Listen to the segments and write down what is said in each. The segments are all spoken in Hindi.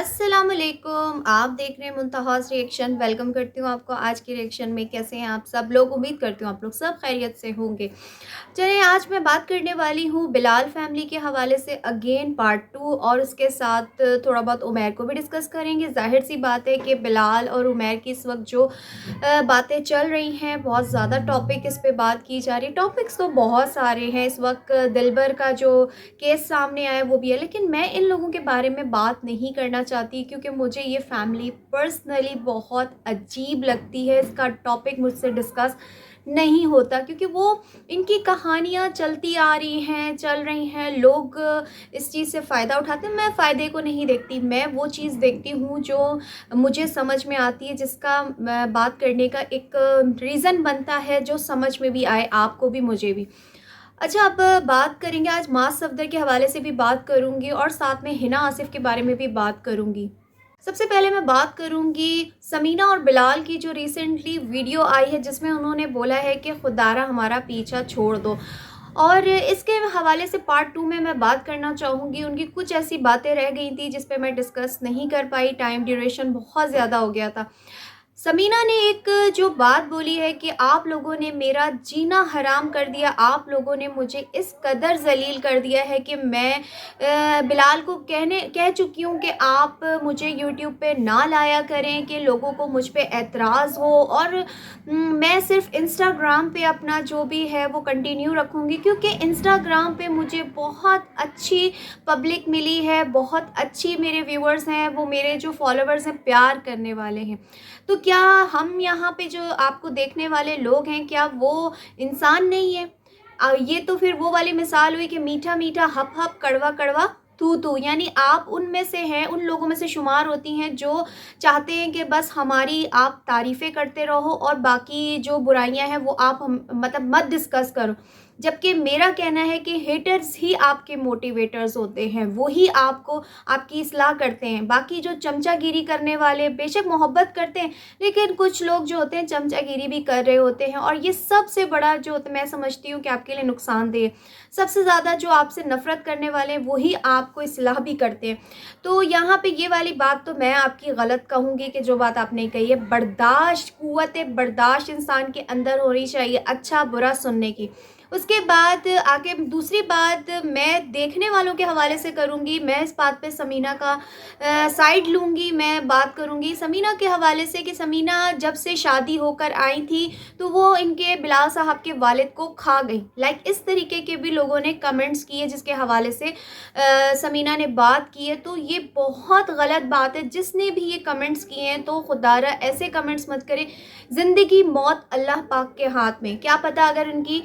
अस्सलामुअलैकुम। आप देख रहे हैं मुंतहास रिएक्शन। वेलकम करती हूँ आपको आज के रिएक्शन में। कैसे हैं आप सब लोग? उम्मीद करती हूँ आप लोग सब खैरियत से होंगे। चलिए, आज मैं बात करने वाली हूँ बिलाल फैमिली के हवाले से अगेन पार्ट 2, और उसके साथ थोड़ा बहुत उमैर को भी डिस्कस करेंगे। जाहिर सी बात है कि बिलाल और उमैर की इस वक्त जो बातें चल रही हैं, बहुत ज़्यादा टॉपिक इस पे बात की जा रही है। टॉपिक्स तो बहुत सारे हैं इस वक्त। दिलबर का जो केस सामने आया वो भी है, लेकिन मैं इन लोगों के बारे में बात नहीं करना चाहती क्योंकि मुझे ये फैमिली पर्सनली बहुत अजीब लगती है। इसका टॉपिक मुझसे डिस्कस नहीं होता क्योंकि वो इनकी कहानियाँ चलती आ रही हैं, चल रही हैं। लोग इस चीज़ से फ़ायदा उठाते हैं। मैं फ़ायदे को नहीं देखती, मैं वो चीज़ देखती हूँ जो मुझे समझ में आती है, जिसका बात करने का एक रीज़न बनता है, जो समझ में भी आए आपको भी मुझे भी। अच्छा, अब बात करेंगे। आज मास सफदर के हवाले से भी बात करूँगी और साथ में हिना आसिफ के बारे में भी बात करूँगी। सबसे पहले मैं बात करूँगी समीना और बिलाल की, जो रिसेंटली वीडियो आई है जिसमें उन्होंने बोला है कि खुदारा हमारा पीछा छोड़ दो। और इसके हवाले से पार्ट 2 में मैं बात करना चाहूँगी। उनकी कुछ ऐसी बातें रह गई थी जिस पे मैं डिस्कस नहीं कर पाई, टाइम ड्यूरेशन बहुत ज़्यादा हो गया था। समीना ने एक जो बात बोली है कि आप लोगों ने मेरा जीना हराम कर दिया, आप लोगों ने मुझे इस कदर ज़लील कर दिया है कि मैं बिलाल को कह चुकी हूँ कि आप मुझे यूट्यूब पे ना लाया करें, कि लोगों को मुझ पे एतराज़ हो, और मैं सिर्फ इंस्टाग्राम पे अपना जो भी है वो कंटिन्यू रखूँगी, क्योंकि इंस्टाग्राम पे मुझे बहुत अच्छी पब्लिक मिली है, बहुत अच्छी मेरे व्यूअर्स हैं, वो मेरे जो फॉलोअर्स हैं प्यार करने वाले हैं। तो क्या हम यहाँ पे जो आपको देखने वाले लोग हैं, क्या वो इंसान नहीं है? ये तो फिर वो वाली मिसाल हुई कि मीठा मीठा हप हप, कड़वा कड़वा तू तू। यानी आप उनमें से हैं, उन लोगों में से शुमार होती हैं जो चाहते हैं कि बस हमारी आप तारीफ़ें करते रहो और बाकी जो बुराइयां हैं वो आप मतलब मत डिस्कस करो। जबकि मेरा कहना है कि हेटर्स ही आपके मोटिवेटर्स होते हैं, वो ही आपको आपकी इस्लाह करते हैं। बाकी जो चमचागिरी करने वाले बेशक मोहब्बत करते हैं, लेकिन कुछ लोग जो होते हैं चमचागिरी भी कर रहे होते हैं, और ये सबसे बड़ा जो मैं समझती हूँ कि आपके लिए नुकसानदेह है। सबसे ज़्यादा जो आपसे नफ़रत करने वाले हैं वही आपको इस्लाह भी करते हैं। तो यहाँ पे ये वाली बात तो मैं आपकी गलत कहूँगी कि जो बात आपने कही है, बर्दाश्त, क़ुव्वत बर्दाश्त इंसान के अंदर होनी चाहिए अच्छा बुरा सुनने की। उसके बाद आगे दूसरी बात मैं देखने वालों के हवाले से करूँगी। मैं इस बात पे समीना का साइड लूँगी। मैं बात करूँगी समीना के हवाले से कि समीना जब से शादी होकर आई थी तो वो इनके बिलाल साहब के वालिद को खा गई। लाइक इस तरीके के भी लोगों ने कमेंट्स किए जिसके हवाले से समीना ने बात की है। तो ये बहुत गलत बात है। जिसने भी ये कमेंट्स किए हैं तो खुदारा ऐसे कमेंट्स मत करें। ज़िंदगी मौत अल्लाह पाक के हाथ में। क्या पता अगर उनकी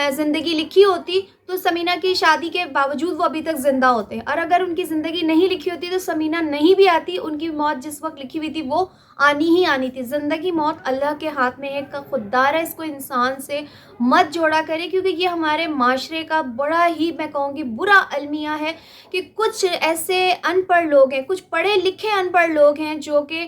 ज़िंदगी लिखी होती तो समीना की शादी के बावजूद वो अभी तक ज़िंदा होते, और अगर उनकी ज़िंदगी नहीं लिखी होती तो समीना नहीं भी आती। उनकी मौत जिस वक्त लिखी हुई थी वो आनी ही आनी थी। ज़िंदगी मौत अल्लाह के हाथ में है। का खुदारा इसको इंसान से मत जोड़ा करे, क्योंकि ये हमारे माशरे का बड़ा ही, मैं कहूँगी, बुरा अलमिया है कि कुछ ऐसे अनपढ़ लोग हैं, कुछ पढ़े लिखे अनपढ़ लोग हैं जो कि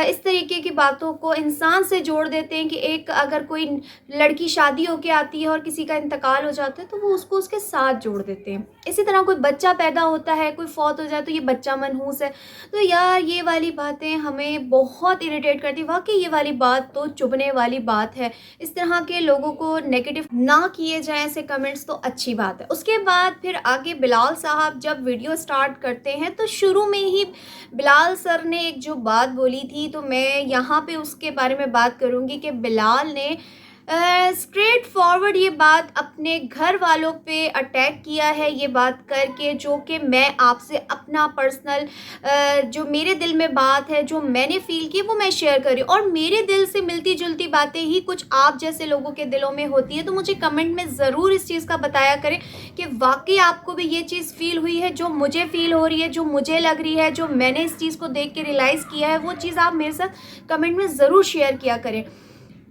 इस तरीके की बातों को इंसान से जोड़ देते हैं कि एक अगर कोई लड़की शादी होके आती है और किसी का इंतकाल हो जाता है तो वो उसको उसके साथ जोड़ देते हैं। इसी तरह कोई बच्चा पैदा होता है, कोई फौत हो जाए तो ये बच्चा मनहूस है। तो यार ये वाली बातें हमें बहुत इरिटेट करती है। वाकई ये वाली बात तो चुभने वाली बात है। इस तरह के लोगों को नेगेटिव ना किए जाएं ऐसे कमेंट्स तो अच्छी बात है। उसके बाद फिर आगे बिलाल साहब जब वीडियो स्टार्ट करते हैं तो शुरू में ही बिलाल सर ने एक जो बात बोली थी, तो मैं यहाँ पे उसके बारे में बात करूँगी कि बिलाल ने स्ट्रेट फॉरवर्ड ये बात अपने घर वालों पे अटैक किया है, ये बात करके, जो कि मैं आपसे अपना पर्सनल जो मेरे दिल में बात है, जो मैंने फ़ील की, वो मैं शेयर कर रही हूँ। और मेरे दिल से मिलती जुलती बातें ही कुछ आप जैसे लोगों के दिलों में होती है, तो मुझे कमेंट में ज़रूर इस चीज़ का बताया करें कि वाकई आपको भी ये चीज़ फ़ील हुई है जो मुझे फ़ील हो रही है, जो मुझे लग रही है, जो मैंने इस चीज़ को देख के रियलाइज़ किया है। वो चीज़ आप मेरे साथ कमेंट में ज़रूर शेयर किया करें।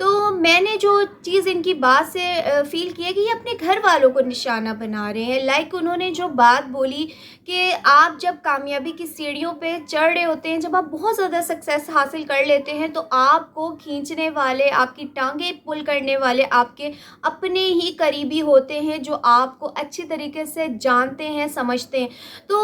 तो मैंने जो चीज़ इनकी बात से फ़ील की है कि ये अपने घर वालों को निशाना बना रहे हैं। लाइक उन्होंने जो बात बोली कि आप जब कामयाबी की सीढ़ियों पे चढ़ रहे होते हैं, जब आप बहुत ज़्यादा सक्सेस हासिल कर लेते हैं, तो आपको खींचने वाले, आपकी टांगें पुल करने वाले आपके अपने ही करीबी होते हैं, जो आपको अच्छी तरीके से जानते हैं, समझते हैं। तो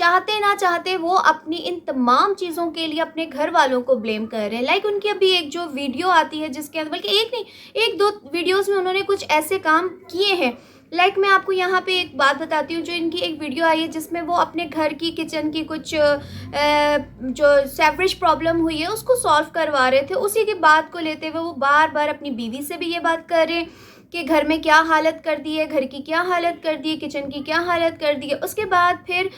चाहते ना चाहते वो अपनी इन तमाम चीज़ों के लिए अपने घर वालों को ब्लेम कर रहे हैं। लाइक उनकी अभी एक जो वीडियो आती है जिसके अंदर, बल्कि एक नहीं, 1-2 वीडियोज़ में उन्होंने कुछ ऐसे काम किए हैं। लाइक मैं आपको यहाँ पे एक बात बताती हूँ, जो इनकी एक वीडियो आई है जिसमें वो अपने घर की किचन की कुछ जो सेवरेज प्रॉब्लम हुई है उसको सॉल्व करवा रहे थे। उसी की बात को लेते हुए वो बार बार अपनी बीवी से भी ये बात कर रहे हैं कि घर में क्या हालत कर दी है, घर की क्या हालत कर दी है, किचन की क्या हालत कर दी है। उसके बाद फिर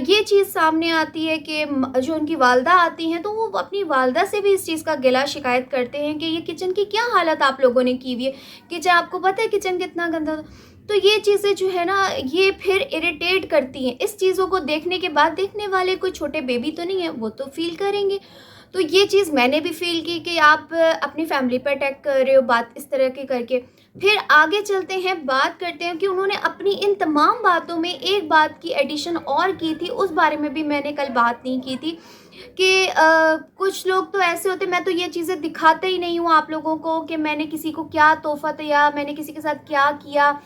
ये चीज़ सामने आती है कि जो उनकी वालदा आती हैं तो वो अपनी वालदा से भी इस चीज़ का गिला शिकायत करते हैं कि ये किचन की क्या हालत आप लोगों ने की हुई है, किचन आपको पता है किचन कितना गंदा था। तो ये चीज़ें जो है ना, ये फिर इरिटेट करती हैं। इस चीज़ों को देखने के बाद देखने वाले कोई छोटे बेबी तो नहीं है, वो तो फील करेंगे। तो ये चीज़ मैंने भी फ़ील की कि आप अपनी फैमिली पर अटैक कर रहे हो बात इस तरह की करके। फिर आगे चलते हैं, बात करते हैं कि उन्होंने अपनी इन तमाम बातों में एक बात की एडिशन और की थी, उस बारे में भी मैंने कल बात नहीं की थी कि कुछ लोग तो ऐसे होते, मैं तो ये चीज़ें दिखाते ही नहीं हूँ आप लोगों को कि मैंने किसी को क्या तोहफ़ा दिया, मैंने किसी के साथ क्या किया,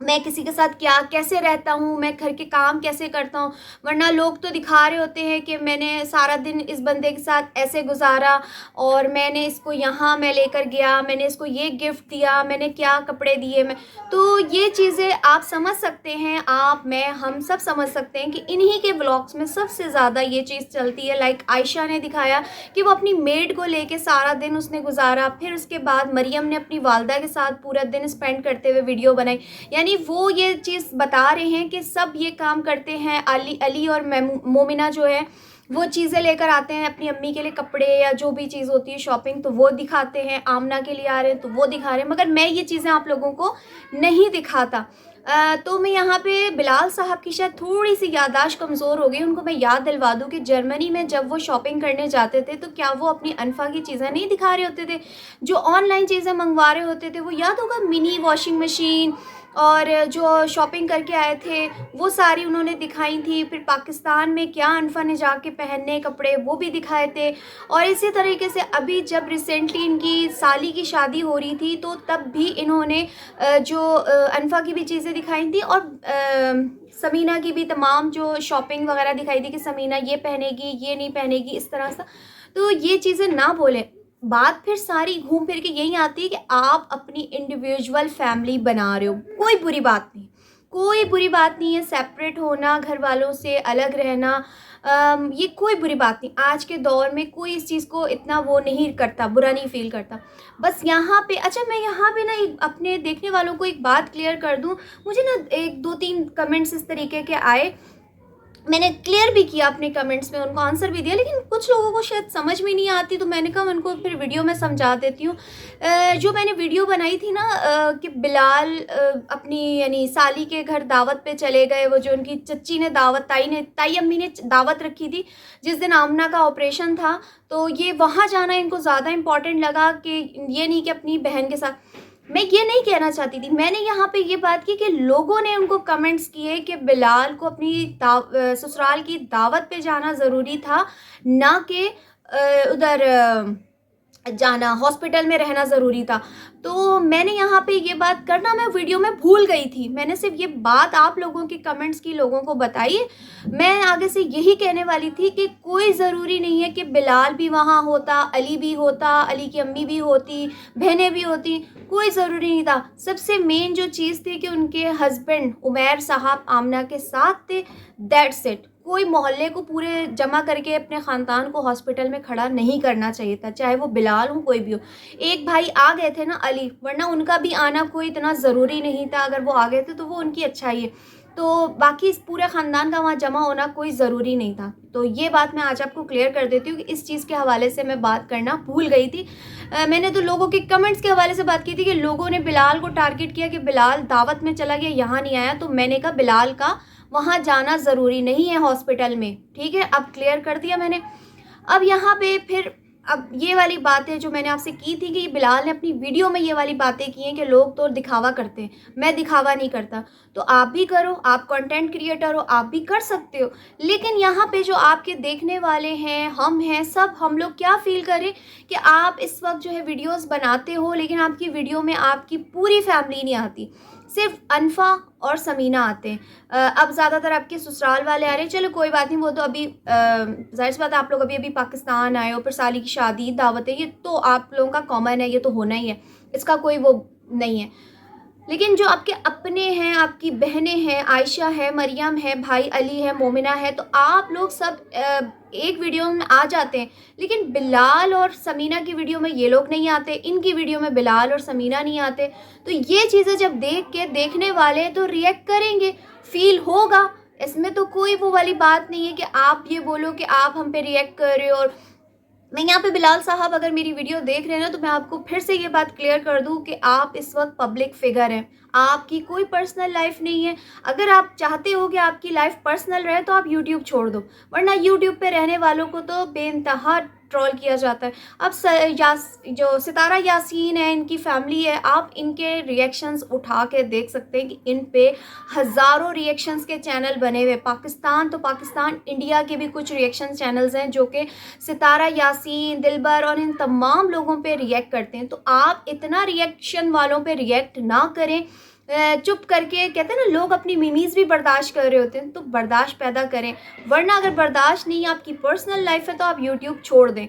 मैं किसी के साथ क्या कैसे रहता हूँ, मैं घर के काम कैसे करता हूँ। वरना लोग तो दिखा रहे होते हैं कि मैंने सारा दिन इस बंदे के साथ ऐसे गुजारा और मैंने इसको यहाँ मैं लेकर गया, मैंने इसको ये गिफ्ट दिया, मैंने क्या कपड़े दिए। मैं तो ये चीज़ें आप समझ सकते हैं, आप मैं हम सब समझ सकते हैं कि इन्हीं के व्लॉग्स में सबसे ज़्यादा ये चीज़ चलती है। लाइक आयशा ने दिखाया कि वो अपनी मेड को लेके सारा दिन उसने गुजारा। फिर उसके बाद मरियम ने अपनी वालदा के साथ पूरा दिन स्पेंड करते हुए वीडियो बनाई। यानी वो ये चीज़ बता रहे हैं कि सब ये काम करते हैं। अली और मोमिना जो है वो चीज़ें लेकर आते हैं अपनी अम्मी के लिए, कपड़े या जो भी चीज़ होती है शॉपिंग, तो वो दिखाते हैं। आमना के लिए आ रहे हैं तो वो दिखा रहे हैं, मगर मैं ये चीज़ें आप लोगों को नहीं दिखाता। तो मैं यहाँ पे बिलाल साहब की शायद थोड़ी सी याददाश्त कमज़ोर हो गई, उनको मैं याद दिलवा दूँ कि जर्मनी में जब वो शॉपिंग करने जाते थे तो क्या वो अपनी अनफा की चीज़ें नहीं दिखा रहे होते थे। जो ऑनलाइन चीज़ें मंगवा रहे होते थे, वो याद होगा मिनी वॉशिंग मशीन और जो शॉपिंग करके आए थे वो सारी उन्होंने दिखाई थी। फिर पाकिस्तान में क्या अनफा ने जाके पहनने कपड़े वो भी दिखाए थे। और इसी तरीके से अभी जब रिसेंटली इनकी साली की शादी हो रही थी तो तब भी इन्होंने जो अनफा की भी चीज़ें दिखाई थी और समीना की भी तमाम जो शॉपिंग वगैरह दिखाई थी कि समीना ये पहनेगी, ये नहीं पहनेगी, इस तरह से। तो ये चीज़ें ना बोलें, बात फिर सारी घूम फिर के यही आती है कि आप अपनी इंडिविजुअल फैमिली बना रहे हो। कोई बुरी बात नहीं, कोई बुरी बात नहीं है सेपरेट होना, घर वालों से अलग रहना। ये कोई बुरी बात नहीं। आज के दौर में कोई इस चीज़ को इतना वो नहीं करता, बुरा नहीं फील करता। बस यहाँ पे अच्छा, मैं यहाँ पे ना एक अपने देखने वालों को एक बात क्लियर कर दूँ। मुझे ना 1-2-3 कमेंट्स इस तरीके के आए, मैंने क्लियर भी किया अपने कमेंट्स में, उनको आंसर भी दिया, लेकिन कुछ लोगों को शायद समझ में नहीं आती, तो मैंने कहा उनको फिर वीडियो में समझा देती हूँ। जो मैंने वीडियो बनाई थी ना कि बिलाल अपनी यानी साली के घर दावत पे चले गए, वो जो उनकी चच्ची ने दावत, ताई अम्मी ने दावत रखी थी जिस दिन आमना का ऑपरेशन था, तो ये वहाँ जाना इनको ज़्यादा इम्पॉर्टेंट लगा कि ये नहीं कि अपनी बहन के साथ। मैं ये नहीं कहना चाहती थी, मैंने यहाँ पे ये बात की कि लोगों ने उनको कमेंट्स किए कि बिलाल को अपनी ससुराल की दावत पे जाना ज़रूरी था, ना कि उधर जाना, हॉस्पिटल में रहना ज़रूरी था। तो मैंने यहाँ पे ये बात करना मैं वीडियो में भूल गई थी। मैंने सिर्फ ये बात आप लोगों के कमेंट्स की लोगों को बताई। मैं आगे से यही कहने वाली थी कि कोई ज़रूरी नहीं है कि बिलाल भी वहाँ होता, अली भी होता, अली की अम्मी भी होती, बहनें भी होती, कोई ज़रूरी नहीं था। सबसे मेन जो चीज़ थी कि उनके हस्बैंड उमैर साहब आमना के साथ थे, दैट्स इट। कोई मोहल्ले को पूरे जमा करके अपने ख़ानदान को हॉस्पिटल में खड़ा नहीं करना चाहिए था, चाहे वो बिलाल हो कोई भी हो। एक भाई आ गए थे ना अली, वरना उनका भी आना कोई इतना ज़रूरी नहीं था। अगर वो आ गए थे तो वो उनकी अच्छाई है, तो बाकी इस पूरे ख़ानदान का वहाँ जमा होना कोई ज़रूरी नहीं था। तो ये बात मैं आज आपको क्लियर कर देती हूँ कि इस चीज़ के हवाले से मैं बात करना भूल गई थी। मैंने तो लोगों के कमेंट्स के हवाले से बात की थी कि लोगों ने बिलाल को टारगेट किया कि बिलाल दावत में चला गया, यहाँ नहीं आया। तो मैंने कहा बिलाल का वहाँ जाना ज़रूरी नहीं है हॉस्पिटल में, ठीक है, अब क्लियर कर दिया मैंने। अब यहाँ पे फिर अब ये वाली बातें जो मैंने आपसे की थी कि बिलाल ने अपनी वीडियो में ये वाली बातें की हैं कि लोग तो दिखावा करते हैं, मैं दिखावा नहीं करता। तो आप भी करो, आप कंटेंट क्रिएटर हो, आप भी कर सकते हो। लेकिन यहाँ पे जो आपके देखने वाले हैं, हम हैं, सब हम लोग क्या फील करें कि आप इस वक्त जो है वीडियोस बनाते हो, लेकिन आपकी वीडियो में आपकी पूरी फैमिली नहीं आती। सिर्फ अनफा और समीना आते हैं। अब ज़्यादातर आपके ससुराल वाले आ रहे हैं, चलो कोई बात नहीं, वो तो अभी ज़ाहिर सी बात है, आप लोग अभी अभी पाकिस्तान आए हो, फिर साली की शादी दावत है, ये तो आप लोगों का कॉमन है, ये तो होना ही है, इसका कोई वो नहीं है। लेकिन जो आपके अपने हैं, आपकी बहनें हैं, आयशा है, मरियम है, भाई अली है, मोमिना है, तो आप लोग सब एक वीडियो में आ जाते हैं। लेकिन बिलाल और समीना की वीडियो में ये लोग नहीं आते, इनकी वीडियो में बिलाल और समीना नहीं आते। तो ये चीज़ें जब देख के देखने वाले तो रिएक्ट करेंगे, फील होगा। इसमें तो कोई वो वाली बात नहीं है कि आप ये बोलो कि आप हम पे रिएक्ट कर रहे हो। और मैं यहाँ पे बिलाल साहब अगर मेरी वीडियो देख रहे हैं ना, तो मैं आपको फिर से ये बात क्लियर कर दूँ कि आप इस वक्त पब्लिक फिगर हैं, आपकी कोई पर्सनल लाइफ नहीं है। अगर आप चाहते हो कि आपकी लाइफ पर्सनल रहे तो आप यूट्यूब छोड़ दो, वरना यूट्यूब पे रहने वालों को तो बेइंतहा ट्रोल किया जाता है। अब जो सितारा यासीन है, इनकी फैमिली है, आप इनके रिएक्शंस उठा के देख सकते हैं कि इन पे हज़ारों रिएक्शंस के चैनल बने हुए। पाकिस्तान तो पाकिस्तान, इंडिया के भी कुछ रिएक्शन चैनल्स हैं जो कि सितारा यासीन, दिलबर और इन तमाम लोगों पे रिएक्ट करते हैं। तो आप इतना रिएक्शन वालों पे रिएक्ट ना करें, चुप करके, कहते हैं ना लोग अपनी मीमीज़ भी बर्दाश्त कर रहे होते हैं, तो बर्दाश्त पैदा करें। वरना अगर बर्दाश्त नहीं, आपकी पर्सनल लाइफ है, तो आप यूट्यूब छोड़ दें।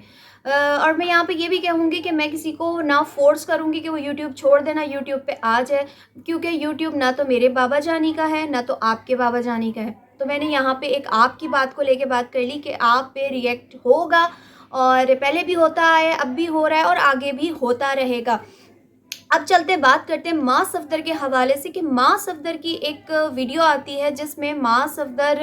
और मैं यहाँ पे ये भी कहूँगी कि मैं किसी को ना फोर्स करूँगी कि वो यूट्यूब छोड़ देना, यूट्यूब पे आ जाए, क्योंकि यूट्यूब ना तो मेरे बाबा जानी का है, ना तो आपके बाबा जानी का है। तो मैंने यहाँ पे एक आपकी बात को लेके बात कर ली कि आप पे रिएक्ट होगा, और पहले भी होता है, अब भी हो रहा है और आगे भी होता रहेगा। अब चलते बात करते हैं माँ सफदर के हवाले से कि माँ सफदर की एक वीडियो आती है जिसमें माँ सफदर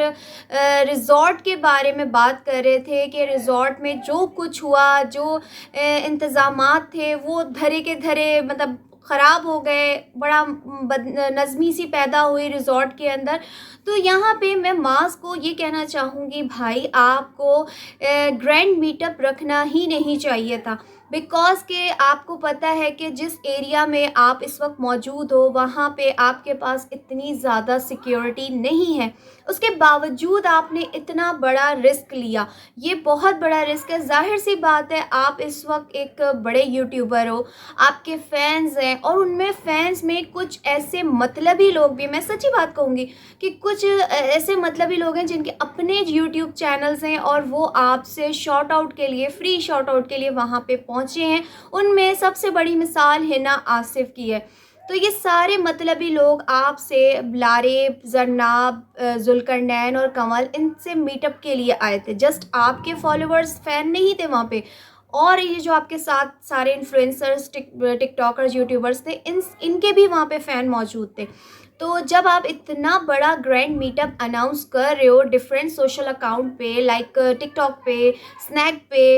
रिज़ॉर्ट के बारे में बात कर रहे थे कि रिज़ॉर्ट में जो कुछ हुआ, जो इंतज़ामात थे, वो धरे के धरे मतलब ख़राब हो गए, बड़ा बदनज़मी सी पैदा हुई रिज़ॉर्ट के अंदर। तो यहाँ पे मैं मास को ये कहना चाहूँगी, भाई आपको ग्रैंड मीटअप रखना ही नहीं चाहिए था, बिकॉज़ के आपको पता है कि जिस एरिया में आप इस वक्त मौजूद हो, वहाँ पे आपके पास इतनी ज़्यादा सिक्योरिटी नहीं है। उसके बावजूद आपने इतना बड़ा रिस्क लिया, ये बहुत बड़ा रिस्क है। ज़ाहिर सी बात है, आप इस वक्त एक बड़े यूट्यूबर हो, आपके फैंस हैं, और उनमें फैंस में कुछ ऐसे मतलबी लोग भी, मैं सच्ची बात कहूँगी कि कुछ ऐसे मतलबी लोग हैं जिनके अपने यूट्यूब चैनल्स हैं, और वो आपसे शॉर्ट आउट के लिए, फ्री शॉर्ट आउट के लिए वहाँ पे पहुँचे हैं। उनमें सबसे बड़ी मिसाल हिना आसिफ की है। तो ये सारे मतलबी लोग आपसे लारेब, जरनाब, जुल्करनैन और कंवल, इनसे मीटअप के लिए आए थे। जस्ट आपके फॉलोअर्स फ़ैन नहीं थे वहाँ पे, और ये जो आपके साथ सारे इन्फ्लुएंसर्स, टिकटॉकर्स, यूट्यूबर्स थे, इनके भी वहाँ पे फ़ैन मौजूद थे। तो जब आप इतना बड़ा ग्रैंड मीटअप अनाउंस कर रहे हो डिफरेंट सोशल अकाउंट पे, लाइक टिकटॉक पे, स्नैक पे,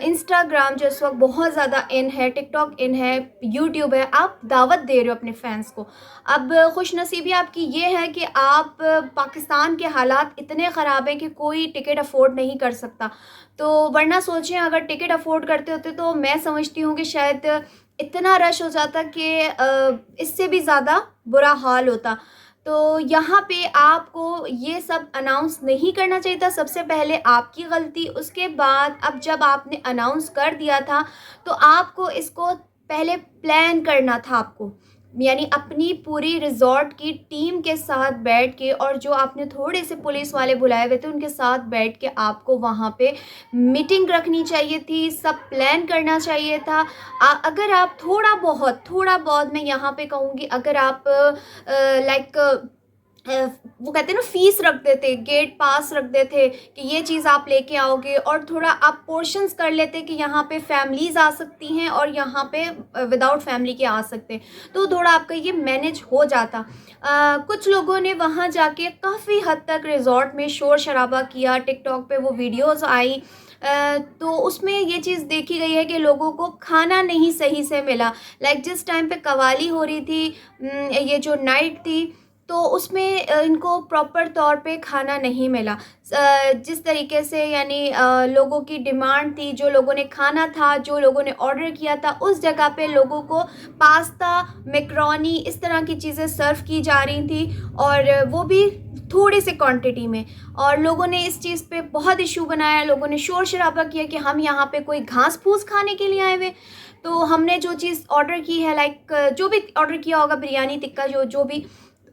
इंस्टाग्राम जो इस वक्त बहुत ज़्यादा इन है, टिकटॉक इन है, यूट्यूब है, आप दावत दे रहे हो अपने फैंस को। अब खुशनसीबी आपकी ये है कि आप पाकिस्तान के हालात इतने ख़राब हैं कि कोई टिकट अफोर्ड नहीं कर सकता। तो वरना सोचें, अगर टिकट अफोर्ड करते होते तो मैं समझती हूँ कि शायद इतना रश हो जाता कि इससे भी ज़्यादा बुरा हाल होता। तो यहाँ पे आपको ये सब अनाउंस नहीं करना चाहिए था, सबसे पहले आपकी गलती। उसके बाद अब जब आपने अनाउंस कर दिया था, तो आपको इसको पहले प्लान करना था आपको, यानी अपनी पूरी रिज़ॉर्ट की टीम के साथ बैठ के, और जो आपने थोड़े से पुलिस वाले बुलाए हुए थे उनके साथ बैठ के आपको वहाँ पे मीटिंग रखनी चाहिए थी, सब प्लान करना चाहिए था। अगर आप थोड़ा बहुत मैं यहाँ पे कहूँगी, अगर आप लाइक वो कहते हैं ना फ़ीस रख देते, गेट पास रख देते कि ये चीज़ आप लेके आओगे, और थोड़ा आप पोर्शंस कर लेते कि यहाँ पे फैमिलीज़ आ सकती हैं और यहाँ पे विदाउट फैमिली के आ सकते हैं, तो थोड़ा आपका ये मैनेज हो जाता। कुछ लोगों ने वहाँ जाके काफ़ी हद तक रिज़ॉर्ट में शोर शराबा किया, टिकटॉक पे वो वीडियोज़ आई, तो उसमें ये चीज़ देखी गई है कि लोगों को खाना नहीं सही से मिला। लाइक जिस टाइम पे कवाली हो रही थी, ये जो नाइट थी, तो उसमें इनको प्रॉपर तौर पे खाना नहीं मिला। जिस तरीके से यानी लोगों की डिमांड थी, जो लोगों ने खाना था, जो लोगों ने ऑर्डर किया था, उस जगह पे लोगों को पास्ता, मैकरोनी इस तरह की चीज़ें सर्व की जा रही थी, और वो भी थोड़ी सी क्वांटिटी में। और लोगों ने इस चीज़ पे बहुत इशू बनाया, लोगों ने शोर शराबा किया कि हम यहाँ पे कोई घास फूस खाने के लिए आए हुए। तो हमने जो चीज़ ऑर्डर की है, लाइक जो भी ऑर्डर किया होगा, बिरयानी टिक्का जो जो भी,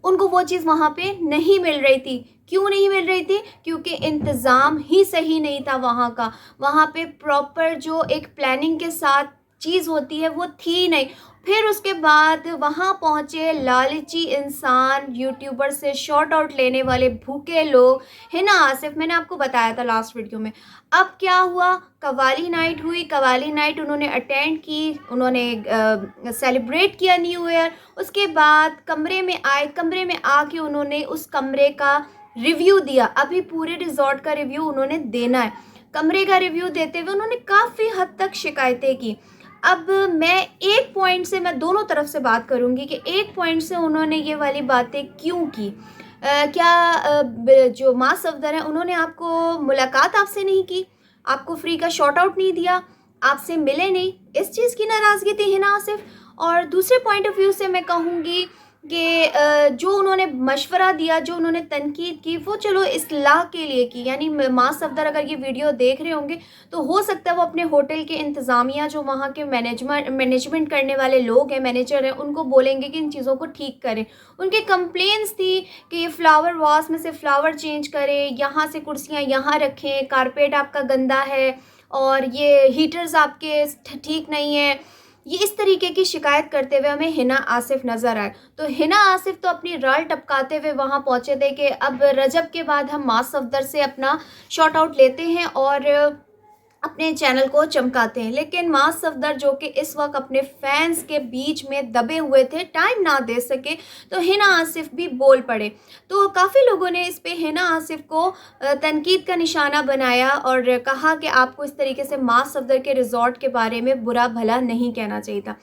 उनको वो चीज़ वहाँ पे नहीं मिल रही थी। क्यों नहीं मिल रही थी? क्योंकि इंतज़ाम ही सही नहीं था वहाँ का। वहाँ पे प्रॉपर जो एक प्लानिंग के साथ चीज़ होती है वो थी नहीं। फिर उसके बाद वहाँ पहुँचे लालची इंसान, यूट्यूबर से शॉर्ट आउट लेने वाले भूखे लोग, हिना आसिफ, मैंने आपको बताया था लास्ट वीडियो में। अब क्या हुआ, कव्वाली नाइट हुई, कव्वाली नाइट उन्होंने अटेंड की, उन्होंने सेलिब्रेट किया न्यू ईयर। उसके बाद कमरे में आए, कमरे में आके उन्होंने उस कमरे का रिव्यू दिया। अभी पूरे रिजॉर्ट का रिव्यू उन्होंने देना है। कमरे का रिव्यू देते हुए उन्होंने काफ़ी हद तक शिकायतें की। अब मैं एक पॉइंट से, मैं दोनों तरफ से बात करूंगी कि एक पॉइंट से उन्होंने ये वाली बातें क्यों की। क्या जो माँ सफदर हैं उन्होंने आपको मुलाकात आपसे नहीं की, आपको फ्री का शॉर्ट आउट नहीं दिया, आपसे मिले नहीं, इस चीज़ की नाराज़गी थी हिना आसिफ। और दूसरे पॉइंट ऑफ व्यू से मैं कहूँगी कि जो उन्होंने मशवरा दिया, जो उन्होंने तनकीद की, वो चलो इस्लाह के लिए की। यानी माँ सफदर अगर ये वीडियो देख रहे होंगे तो हो सकता है वो अपने होटल के इंतज़ामिया, जो वहाँ के मैनेजमेंट करने वाले लोग हैं, मैनेजर हैं, उनको बोलेंगे कि इन चीज़ों को ठीक करें। उनके कंप्लेंट्स थी कि ये फ्लावर वास में से फ्लावर चेंज करें, यहाँ से कुर्सियाँ यहाँ रखें, कारपेट आपका गंदा है, और ये हीटर्स आपके ठीक नहीं है। ये इस तरीके की शिकायत करते हुए हमें हिना आसिफ नज़र आए। तो हिना आसिफ तो अपनी राल टपकाते हुए वहाँ पहुँचे थे कि अब रजब के बाद हम माँ सफदर से अपना शॉर्ट आउट लेते हैं और अपने चैनल को चमकाते हैं। लेकिन माँ सफदर, जो कि इस वक्त अपने फैंस के बीच में दबे हुए थे, टाइम ना दे सके, तो हिना आसिफ भी बोल पड़े। तो काफ़ी लोगों ने इस पे हिना आसिफ को तनकीद का निशाना बनाया और कहा कि आपको इस तरीके से माँ सफदर के रिजॉर्ट के बारे में बुरा भला नहीं कहना चाहिए था।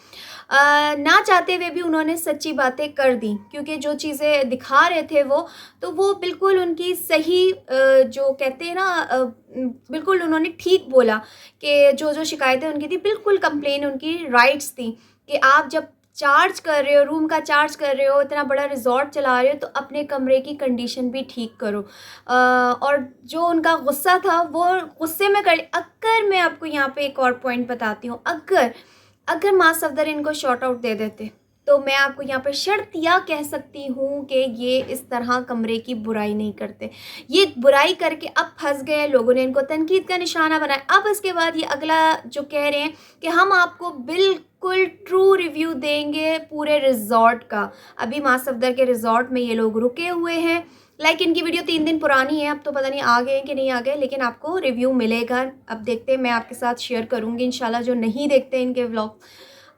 ना चाहते हुए भी उन्होंने सच्ची बातें कर दी, क्योंकि जो चीज़ें दिखा रहे थे वो बिल्कुल उनकी सही, जो कहते हैं ना, बिल्कुल उन्होंने ठीक बोला कि जो जो शिकायतें उनकी थी, बिल्कुल कंप्लेन उनकी राइट्स थी कि आप जब चार्ज कर रहे हो, रूम का चार्ज कर रहे हो, इतना बड़ा रिजॉर्ट चला रहे हो, तो अपने कमरे की कंडीशन भी ठीक करो। और जो उनका गुस्सा था वो गुस्से में कर, अगर मैं आपको यहाँ पे एक और पॉइंट बताती हूँ, अगर माँ सफदर इनको शॉर्ट आउट दे देते, तो मैं आपको यहाँ पर शर्तिया कह सकती हूँ कि ये इस तरह कमरे की बुराई नहीं करते। ये बुराई करके अब फंस गए, लोगों ने इनको तनकीद का निशाना बनाया। अब इसके बाद ये अगला जो कह रहे हैं कि हम आपको बिल्कुल ट्रू रिव्यू देंगे पूरे रिजॉर्ट का। अभी माँ सफदर के रिजॉर्ट में ये लोग रुके हुए हैं, लाइक इनकी वीडियो 3 दिन पुरानी है, अब तो पता नहीं आ गए कि नहीं आ गए, लेकिन आपको रिव्यू मिलेगा। अब देखते हैं, मैं आपके साथ शेयर करूँगी इंशाल्लाह, जो नहीं देखते इनके व्लॉग।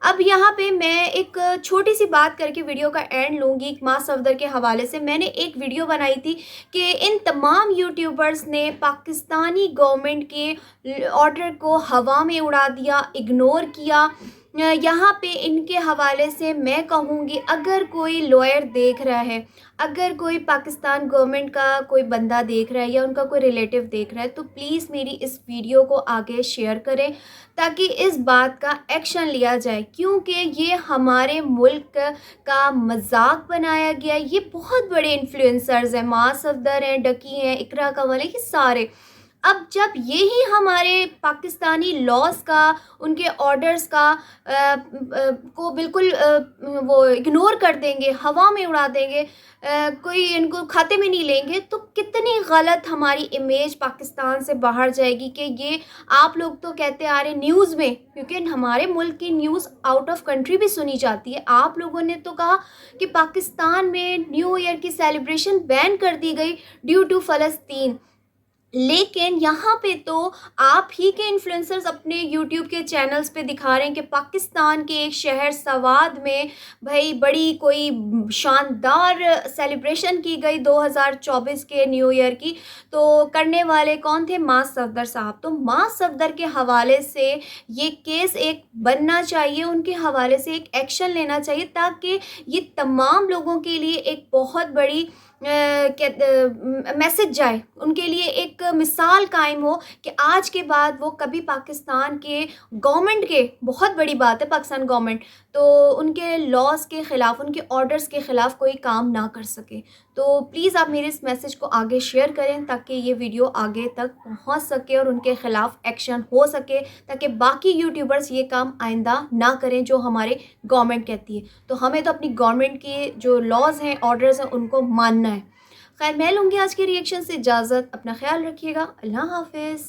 अब यहाँ पे मैं एक छोटी सी बात करके वीडियो का एंड लूँगी। माँ सफदर के हवाले से मैंने एक वीडियो बनाई थी कि इन तमाम यूट्यूबर्स ने पाकिस्तानी गवर्नमेंट के ऑर्डर को हवा में उड़ा दिया, इग्नोर किया। यहाँ पे इनके हवाले से मैं कहूँगी, अगर कोई लॉयर देख रहा है, अगर कोई पाकिस्तान गवर्नमेंट का कोई बंदा देख रहा है या उनका कोई रिलेटिव देख रहा है, तो प्लीज़ मेरी इस वीडियो को आगे शेयर करें ताकि इस बात का एक्शन लिया जाए, क्योंकि ये हमारे मुल्क का मजाक बनाया गया। ये बहुत बड़े इन्फ्लुएंसर्स हैं, माँ सफदर हैं, डकी हैं, इकरा कंवल, ये सारे। अब जब यही हमारे पाकिस्तानी लॉज का, उनके ऑर्डर्स का को बिल्कुल वो इग्नोर कर देंगे, हवा में उड़ा देंगे, कोई इनको खाते में नहीं लेंगे, तो कितनी गलत हमारी इमेज पाकिस्तान से बाहर जाएगी। कि ये आप लोग तो कहते आ रहे न्यूज़ में, क्योंकि हमारे मुल्क की न्यूज़ आउट ऑफ कंट्री भी सुनी जाती है। आप लोगों ने तो कहा कि पाकिस्तान में न्यू ईयर की सेलिब्रेशन बैन कर दी गई ड्यू टू फ़लस्तीन। लेकिन यहाँ पे तो आप ही के इन्फ्लुएंसर्स अपने यूट्यूब के चैनल्स पे दिखा रहे हैं कि पाकिस्तान के एक शहर सवाद में भाई बड़ी कोई शानदार सेलिब्रेशन की गई 2024 के न्यू ईयर की। तो करने वाले कौन थे? मास सफदर साहब। तो मास सफदर के हवाले से ये केस एक बनना चाहिए, उनके हवाले से एक एक्शन लेना चाहिए, ताकि ये तमाम लोगों के लिए एक बहुत बड़ी मैसेज जाए, उनके लिए एक मिसाल कायम हो कि आज के बाद वो कभी पाकिस्तान के गवर्नमेंट के, बहुत बड़ी बात है पाकिस्तान गवर्नमेंट, तो उनके लॉज के ख़िलाफ़, उनके ऑर्डर्स के ख़िलाफ़ कोई काम ना कर सके। तो प्लीज़ आप मेरे इस मैसेज को आगे शेयर करें ताकि ये वीडियो आगे तक पहुंच सके और उनके ख़िलाफ़ एक्शन हो सके, ताकि बाकी यूट्यूबर्स ये काम आइंदा ना करें जो हमारे गवर्नमेंट कहती है। तो हमें तो अपनी गवर्नमेंट के जो लॉज़ हैं, ऑर्डर्स हैं, उनको मानना है। खैर, मैं लूँगी आज के रिएक्शन से इजाज़त। अपना ख़्याल रखिएगा। अल्लाह हाफ़िज़।